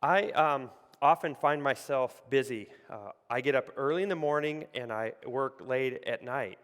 I often find myself busy. I get up early in the morning and I work late at night.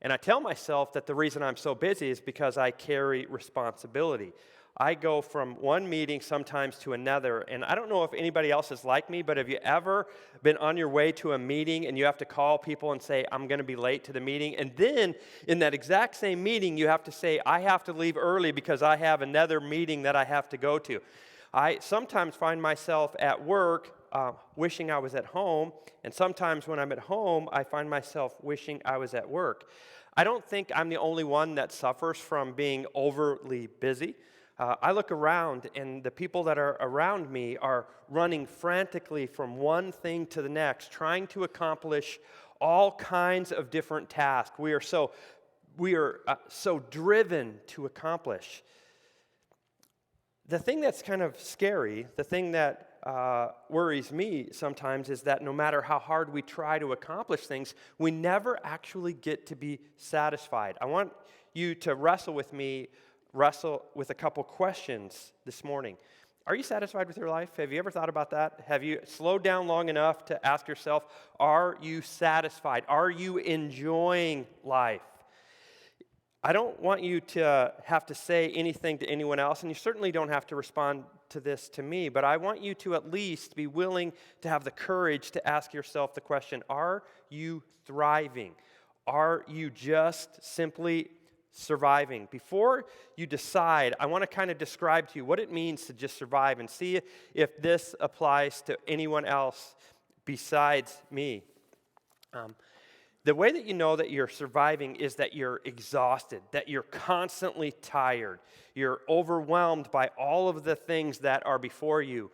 And I tell myself that the reason I'm so busy is because I carry responsibility. I go from one meeting sometimes to another, and I don't know if anybody else is like me, but have you ever been on your way to a meeting and you have to call people and say, I'm going to be late to the meeting? And then in that exact same meeting, you have to say, I have to leave early because I have another meeting that I have to go to. I sometimes find myself at work wishing I was at home, and sometimes when I'm at home, I find myself wishing I was at work. I don't think I'm the only one that suffers from being overly busy. I look around, and the people that are around me are running frantically from one thing to the next, trying to accomplish all kinds of different tasks. We are so driven to accomplish. The thing that's kind of scary, the thing that worries me sometimes is that no matter how hard we try to accomplish things, we never actually get to be satisfied. I want you to wrestle with a couple questions this morning. Are you satisfied with your life? Have you ever thought about that? Have you slowed down long enough to ask yourself, are you satisfied? Are you enjoying life? I don't want you to have to say anything to anyone else, and you certainly don't have to respond to this to me, but I want you to at least be willing to have the courage to ask yourself the question, are you thriving? Are you just simply surviving? Before you decide, I want to kind of describe to you what it means to just survive and see if this applies to anyone else besides me. The way that you know that you're surviving is that you're exhausted, that you're constantly tired. You're overwhelmed by all of the things that are before you.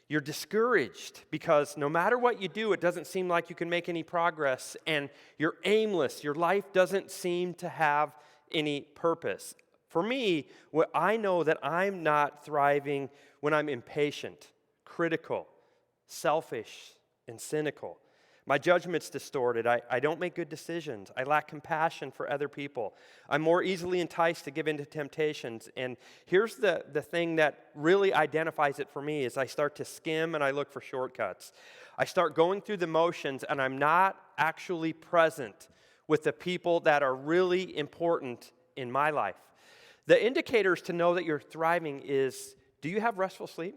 You're discouraged because no matter what you do, it doesn't seem like you can make any progress, and you're aimless. Your life doesn't seem to have any purpose. For me, I know that I'm not thriving when I'm impatient, critical, selfish, and cynical. My judgment's distorted. I don't make good decisions. I lack compassion for other people. I'm more easily enticed to give in to temptations. And here's the thing that really identifies it for me is I start to skim and I look for shortcuts. I start going through the motions and I'm not actually present with the people that are really important in my life. The indicators to know that you're thriving is, do you have restful sleep?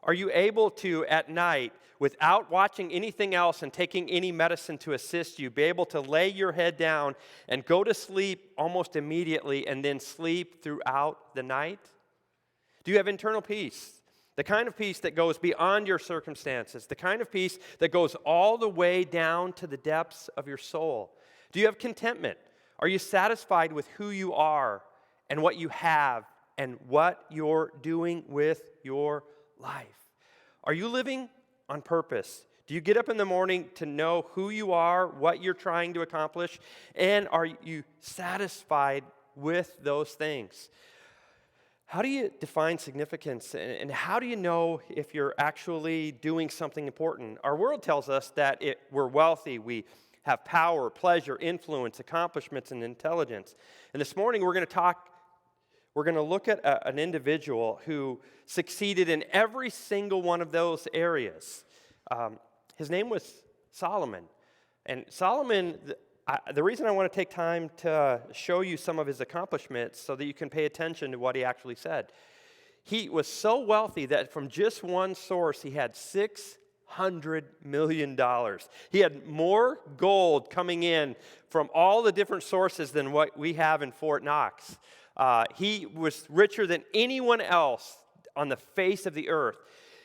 Are you able to, at night, without watching anything else and taking any medicine to assist you, be able to lay your head down and go to sleep almost immediately and then sleep throughout the night? Do you have internal peace? The kind of peace that goes beyond your circumstances, the kind of peace that goes all the way down to the depths of your soul. Do you have contentment? Are you satisfied with who you are and what you have and what you're doing with your life? Are you living on purpose? Do you get up in the morning to know who you are, what you're trying to accomplish, and are you satisfied with those things? How do you define significance, and how do you know if you're actually doing something important? Our world tells us that we're wealthy, we have power, pleasure, influence, accomplishments, and intelligence. And this morning we're going to look at an individual who succeeded in every single one of those areas. His name was Solomon. And Solomon, the reason I want to take time to show you some of his accomplishments so that you can pay attention to what he actually said. He was so wealthy that from just one source, he had $600 million. He had more gold coming in from all the different sources than what we have in Fort Knox. He was richer than anyone else on the face of the earth.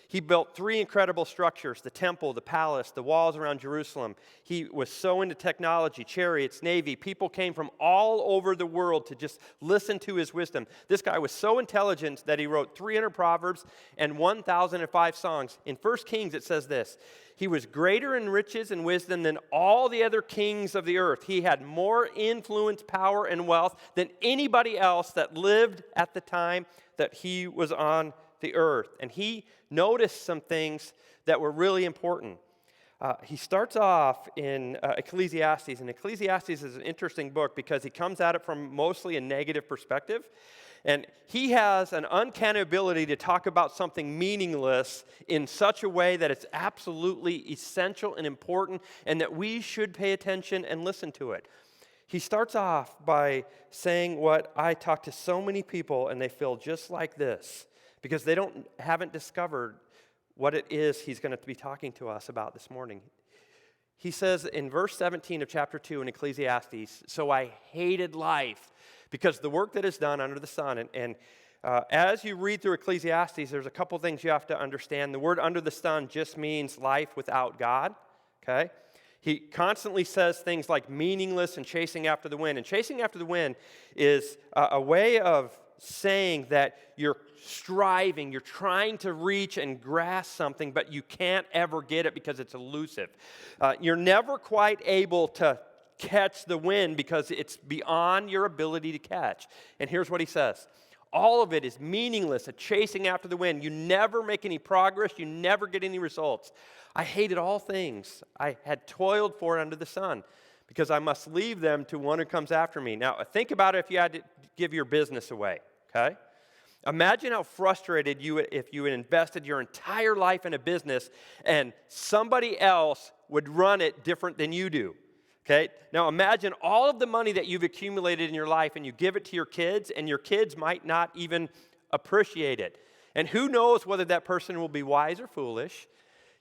He built 3 incredible structures, the temple, the palace, the walls around Jerusalem. He was so into technology, chariots, navy. People came from all over the world to just listen to his wisdom. This guy was so intelligent that he wrote 300 proverbs and 1,005 songs. In 1 Kings, it says this: he was greater in riches and wisdom than all the other kings of the earth. He had more influence, power, and wealth than anybody else that lived at the time that he was on the earth. And he noticed some things that were really important. He starts off in Ecclesiastes, and Ecclesiastes is an interesting book because he comes at it from mostly a negative perspective. And he has an uncanny ability to talk about something meaningless in such a way that it's absolutely essential and important and that we should pay attention and listen to it. He starts off by saying what I talk to so many people and they feel just like this because they haven't discovered what it is he's going to be talking to us about this morning. He says in verse 17 of chapter 2 in Ecclesiastes, "So I hated life because the work that is done under the sun." And as you read through Ecclesiastes, there's a couple things you have to understand. The word under the sun just means life without God, okay? He constantly says things like meaningless and chasing after the wind. And chasing after the wind is a way of saying that you're striving, you're trying to reach and grasp something, but you can't ever get it because it's elusive. You're never quite able to catch the wind because it's beyond your ability to catch. And here's what he says. All of it is meaningless, a chasing after the wind. You never make any progress. You never get any results. I hated all things I had toiled for under the sun because I must leave them to one who comes after me. Now, think about it if you had to give your business away, okay? Imagine how frustrated if you had invested your entire life in a business and somebody else would run it different than you do. Okay, now imagine all of the money that you've accumulated in your life and you give it to your kids and your kids might not even appreciate it. And who knows whether that person will be wise or foolish,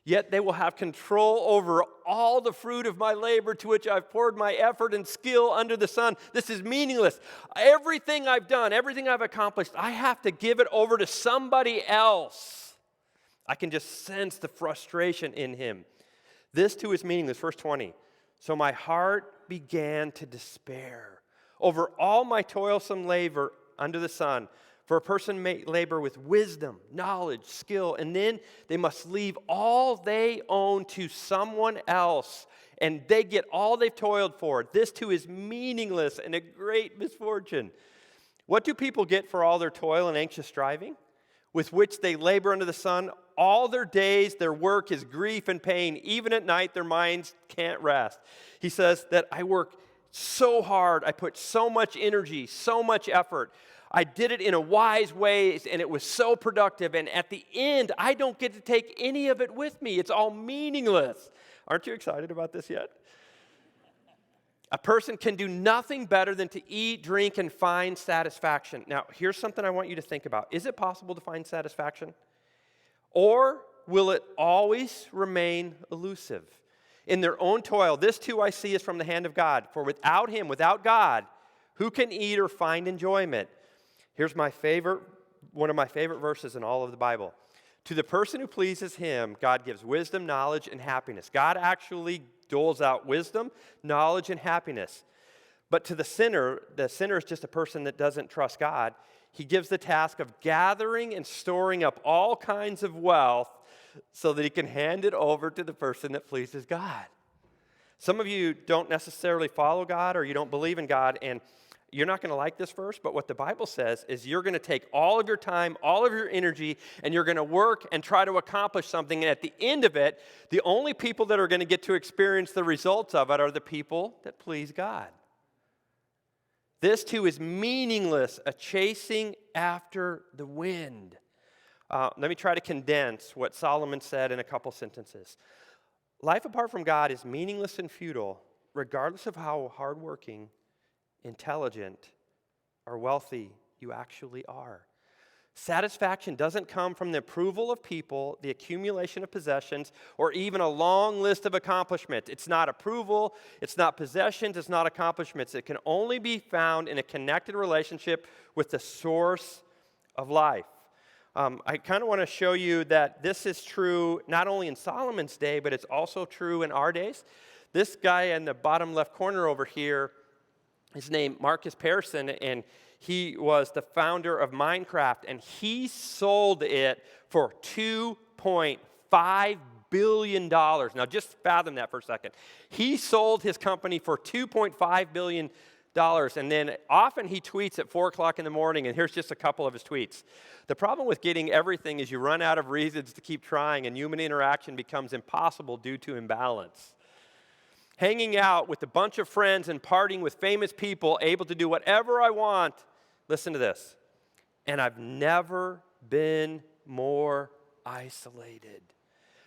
yet they will have control over all the fruit of my labor to which I've poured my effort and skill under the sun. This is meaningless. Everything I've done, everything I've accomplished, I have to give it over to somebody else. I can just sense the frustration in him. This too is meaningless. Verse 20. So my heart began to despair over all my toilsome labor under the sun. For a person may labor with wisdom, knowledge, skill, and then they must leave all they own to someone else, and they get all they've toiled for. This too is meaningless and a great misfortune. What do people get for all their toil and anxious striving, with which they labor under the sun? All their days, their work is grief and pain. Even at night, their minds can't rest. He says that I work so hard. I put so much energy, so much effort. I did it in a wise way, and it was so productive. And at the end, I don't get to take any of it with me. It's all meaningless. Aren't you excited about this yet? A person can do nothing better than to eat, drink, and find satisfaction. Now, here's something I want you to think about. Is it possible to find satisfaction? Or will it always remain elusive? In their own toil, this too I see is from the hand of God. For without him, without God, who can eat or find enjoyment? Here's one of my favorite verses in all of the Bible. To the person who pleases him, God gives wisdom, knowledge, and happiness. God actually doles out wisdom, knowledge, and happiness. But to the sinner is just a person that doesn't trust God. He gives the task of gathering and storing up all kinds of wealth so that he can hand it over to the person that pleases God. Some of you don't necessarily follow God or you don't believe in God, and you're not going to like this verse, but what the Bible says is you're going to take all of your time, all of your energy, and you're going to work and try to accomplish something, and at the end of it, the only people that are going to get to experience the results of it are the people that please God. This too is meaningless, a chasing after the wind. Let me try to condense what Solomon said in a couple sentences. Life apart from God is meaningless and futile, regardless of how hardworking, intelligent, or wealthy you actually are. Satisfaction doesn't come from the approval of people, the accumulation of possessions, or even a long list of accomplishments. It's not approval, it's not possessions, it's not accomplishments. It can only be found in a connected relationship with the source of life. I kind of want to show you that this is true not only in Solomon's day, but it's also true in our days. This guy in the bottom left corner over here, his name Marcus Persson, and he was the founder of Minecraft, and he sold it for $2.5 billion. Now, just fathom that for a second. He sold his company for $2.5 billion, and then often he tweets at 4 o'clock in the morning, and here's just a couple of his tweets. The problem with getting everything is you run out of reasons to keep trying, and human interaction becomes impossible due to imbalance. Hanging out with a bunch of friends and partying with famous people, able to do whatever I want. Listen to this. and I've never been more isolated.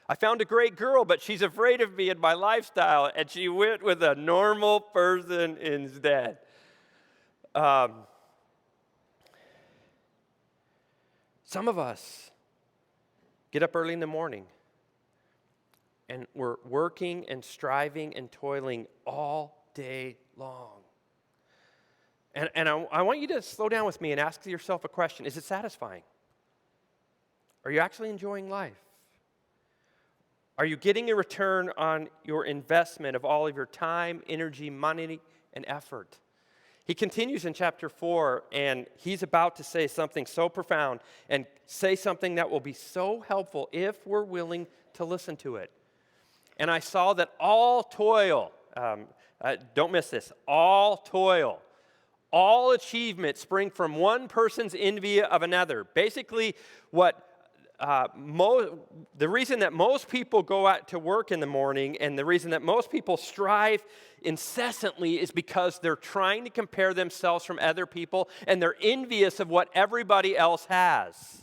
I found a great girl, but she's afraid of me and my lifestyle, and she went with a normal person instead. Some of us get up early in the morning, and we're working and striving and toiling all day long. And I want you to slow down with me and ask yourself a question. Is it satisfying? Are you actually enjoying life? Are you getting a return on your investment of all of your time, energy, money, and effort? He continues in chapter 4, and he's about to say something so profound and say something that will be so helpful if we're willing to listen to it. And I saw that all toil, don't miss this, all toil, all achievement spring from one person's envy of another. Basically, the reason that most people go out to work in the morning and the reason that most people strive incessantly is because they're trying to compare themselves from other people and they're envious of what everybody else has.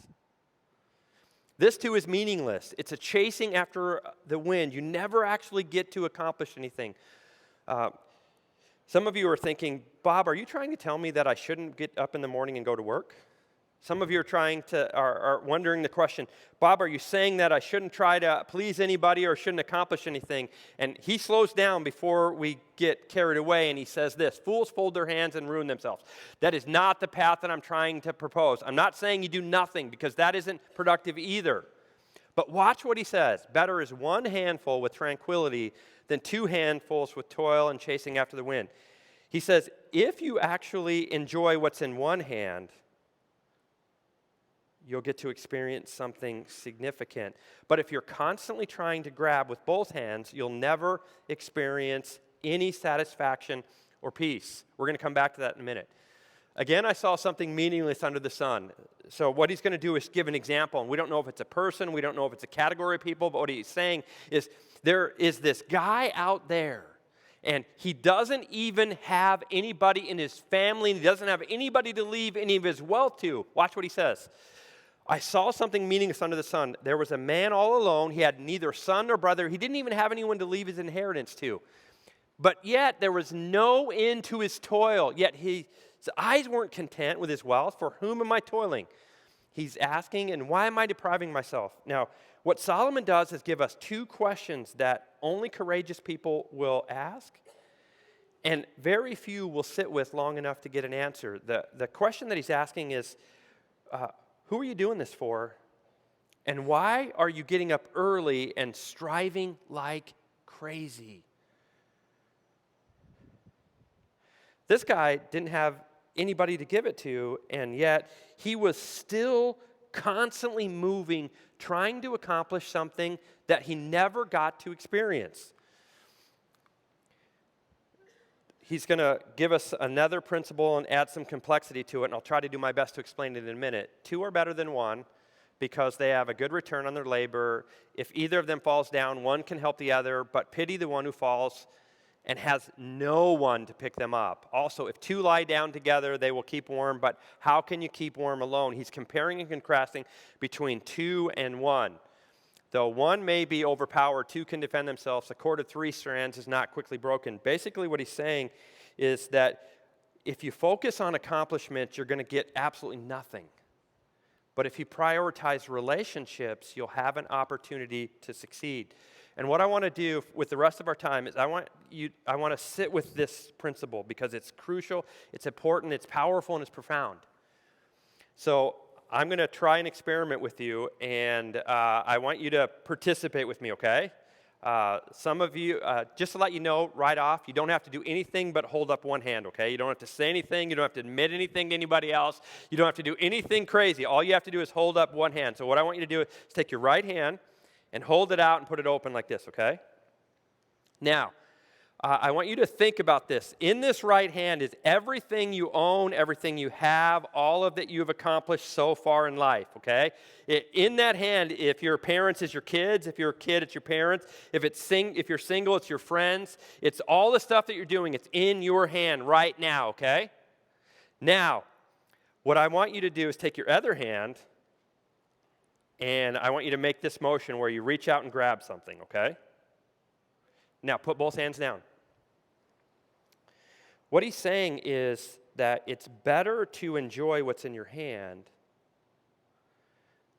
This too is meaningless. It's a chasing after the wind. You never actually get to accomplish anything. Some of you are thinking, Bob, are you trying to tell me that I shouldn't get up in the morning and go to work? Some of you are wondering the question, Bob, are you saying that I shouldn't try to please anybody or shouldn't accomplish anything? And he slows down before we get carried away, and he says this: fools fold their hands and ruin themselves. That is not the path that I'm trying to propose. I'm not saying you do nothing, because that isn't productive either. But watch what he says. Better is one handful with tranquility than two handfuls with toil and chasing after the wind. He says, if you actually enjoy what's in one hand, you'll get to experience something significant. But if you're constantly trying to grab with both hands, you'll never experience any satisfaction or peace. We're going to come back to that in a minute. Again, I saw something meaningless under the sun. So what he's going to do is give an example. And we don't know if it's a person, we don't know if it's a category of people, but what he's saying is there is this guy out there, and he doesn't even have anybody in his family, and he doesn't have anybody to leave any of his wealth to. Watch what he says. I saw something meaningless under the sun. There was a man all alone. He had neither son nor brother. He didn't even have anyone to leave his inheritance to. But yet there was no end to his toil. Yet his eyes weren't content with his wealth. For whom am I toiling? He's asking, and why am I depriving myself? Now, what Solomon does is give us two questions that only courageous people will ask, and very few will sit with long enough to get an answer. The question that he's asking is, who are you doing this for? And why are you getting up early and striving like crazy? This guy didn't have anybody to give it to, and yet he was still constantly moving, trying to accomplish something that he never got to experience. He's going to give us another principle and add some complexity to it, and I'll try to do my best to explain it in a minute. Two are better than one because they have a good return on their labor. If either of them falls down, one can help the other, but pity the one who falls and has no one to pick them up. Also, if two lie down together, they will keep warm, but how can you keep warm alone? He's comparing and contrasting between two and one. Though one may be overpowered, two can defend themselves. A cord of three strands is not quickly broken. Basically, what he's saying is that if you focus on accomplishments, you're going to get absolutely nothing. But if you prioritize relationships, you'll have an opportunity to succeed. And what I want to do with the rest of our time is I want to sit with this principle because it's crucial, it's important, it's powerful, and it's profound. So I'm going to try an experiment with you, and I want you to participate with me, okay? Some of you, just to let you know right off, you don't have to do anything but hold up one hand, okay? You don't have to say anything. You don't have to admit anything to anybody else. You don't have to do anything crazy. All you have to do is hold up one hand. So what I want you to do is take your right hand and hold it out and put it open like this, okay? Now, I want you to think about this. In this right hand is everything you own, everything you have, all of that you've accomplished so far in life, okay? In that hand, if your parents, it's your kids. If you're a kid, it's your parents. If you're single, it's your friends. It's all the stuff that you're doing. It's in your hand right now, okay? Now, What I want you to do is take your other hand, and I want you to make this motion where you reach out and grab something, okay? Now, put both hands down. What he's saying is that it's better to enjoy what's in your hand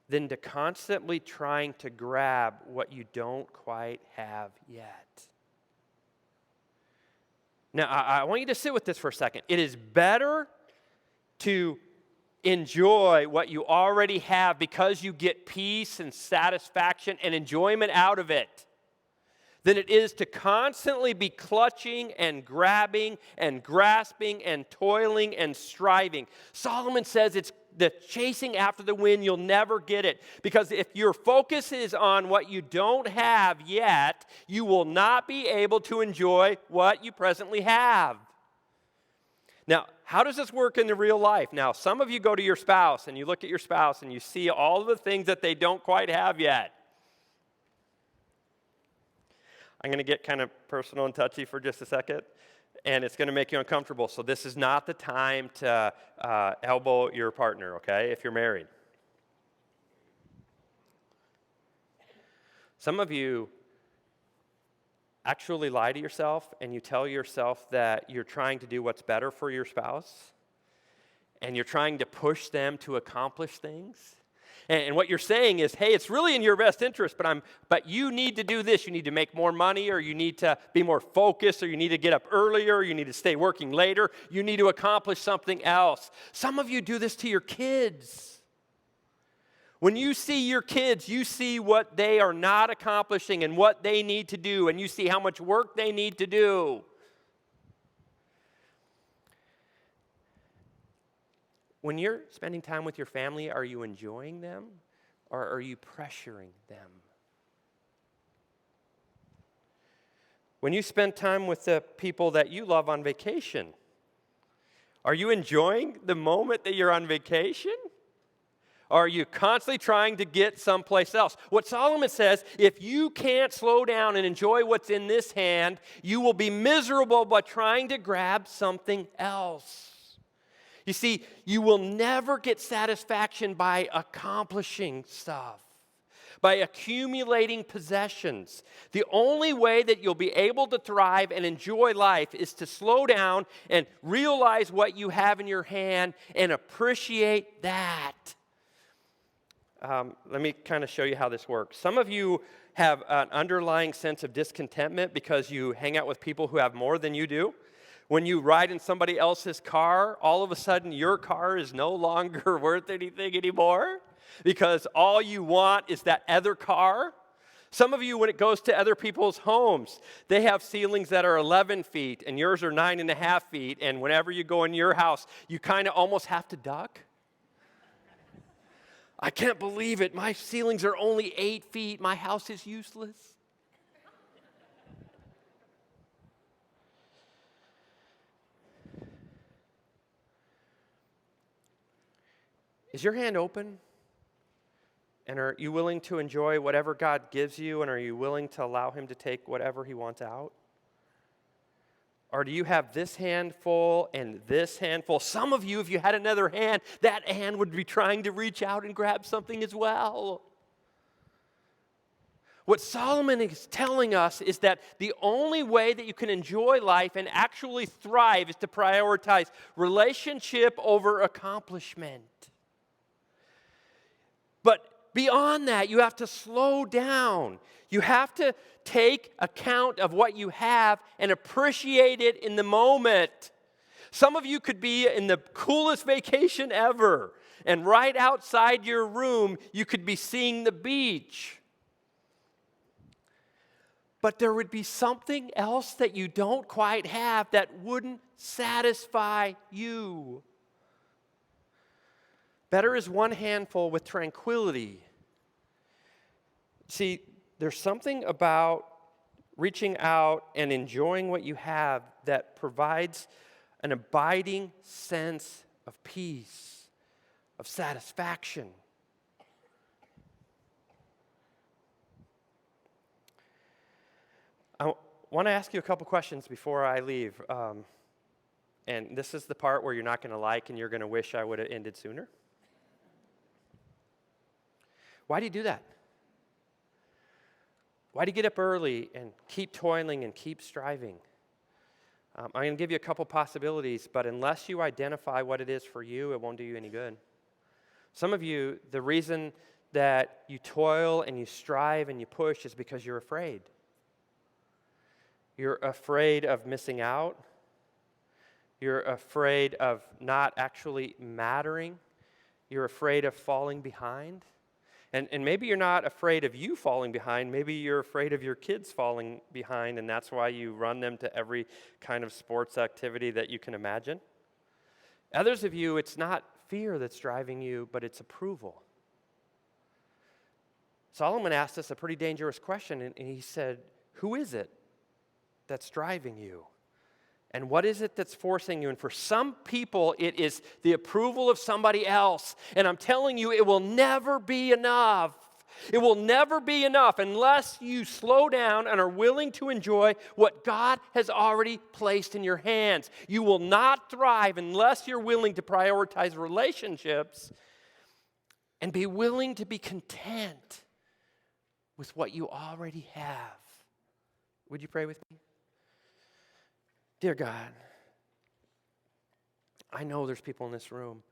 than to constantly trying to grab what you don't quite have yet. Now, I want you to sit with this for a second. It is better to enjoy what you already have because you get peace and satisfaction and enjoyment out of it than it is to constantly be clutching and grabbing and grasping and toiling and striving. Solomon says it's the chasing after the wind, you'll never get it. Because if your focus is on what you don't have yet, you will not be able to enjoy what you presently have. Now, how does this work in the real life? Now, some of you go to your spouse and you look at your spouse and you see all of the things that they don't quite have yet. I'm going to get kind of personal and touchy for just a second, and it's going to make you uncomfortable. So this is not the time to elbow your partner, okay, if you're married. Some of you actually lie to yourself, and you tell yourself that you're trying to do what's better for your spouse, and you're trying to push them to accomplish things. And what you're saying is, hey, it's really in your best interest, but you need to do this. You need to make more money, or you need to be more focused, or you need to get up earlier, or you need to stay working later. You need to accomplish something else. Some of you do this to your kids. When you see your kids, you see what they are not accomplishing and what they need to do, and you see how much work they need to do. When you're spending time with your family, are you enjoying them or are you pressuring them? When you spend time with the people that you love on vacation, are you enjoying the moment that you're on vacation? Or are you constantly trying to get someplace else? What Solomon says, if you can't slow down and enjoy what's in this hand, you will be miserable by trying to grab something else. You see, you will never get satisfaction by accomplishing stuff, by accumulating possessions. The only way that you'll be able to thrive and enjoy life is to slow down and realize what you have in your hand and appreciate that. Let me kind of show you how this works. Some of you have an underlying sense of discontentment because you hang out with people who have more than you do. When you ride in somebody else's car, all of a sudden your car is no longer worth anything anymore because all you want is that other car. Some of you, when it goes to other people's homes, they have ceilings that are 11 feet and yours are 9.5 feet, and whenever you go in your house, you kind of almost have to duck. I can't believe it. My ceilings are only 8 feet. My house is useless. Is your hand open? And are you willing to enjoy whatever God gives you? And are you willing to allow Him to take whatever He wants out? Or do you have this handful and this handful? Some of you, if you had another hand, that hand would be trying to reach out and grab something as well. What Solomon is telling us is that the only way that you can enjoy life and actually thrive is to prioritize relationship over accomplishment. But beyond that, you have to slow down. You have to take account of what you have and appreciate it in the moment. Some of you could be in the coolest vacation ever, and right outside your room, you could be seeing the beach. But there would be something else that you don't quite have that wouldn't satisfy you. Better is one handful with tranquility. See, there's something about reaching out and enjoying what you have that provides an abiding sense of peace, of satisfaction. I want to ask you a couple questions before I leave. And this is the part where you're not going to like and you're going to wish I would have ended sooner. Why do you do that? Why do you get up early and keep toiling and keep striving? I'm going to give you a couple possibilities, but unless you identify what it is for you, it won't do you any good. Some of you, the reason that you toil and you strive and you push is because you're afraid. You're afraid of missing out. You're afraid of not actually mattering. You're afraid of falling behind. And maybe you're not afraid of you falling behind. Maybe you're afraid of your kids falling behind, and that's why you run them to every kind of sports activity that you can imagine. Others of you, it's not fear that's driving you, but it's approval. Solomon asked us a pretty dangerous question, and he said, who is it that's driving you? And what is it that's forcing you? And for some people, it is the approval of somebody else. And I'm telling you, it will never be enough. It will never be enough unless you slow down and are willing to enjoy what God has already placed in your hands. You will not thrive unless you're willing to prioritize relationships and be willing to be content with what you already have. Would you pray with me? Dear God, I know there's people in this room,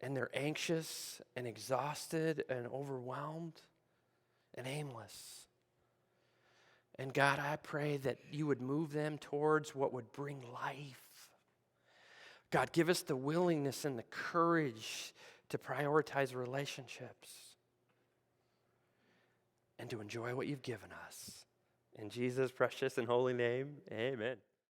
and they're anxious and exhausted and overwhelmed and aimless. And God, I pray that you would move them towards what would bring life. God, give us the willingness and the courage to prioritize relationships and to enjoy what you've given us. In Jesus' precious and holy name, amen.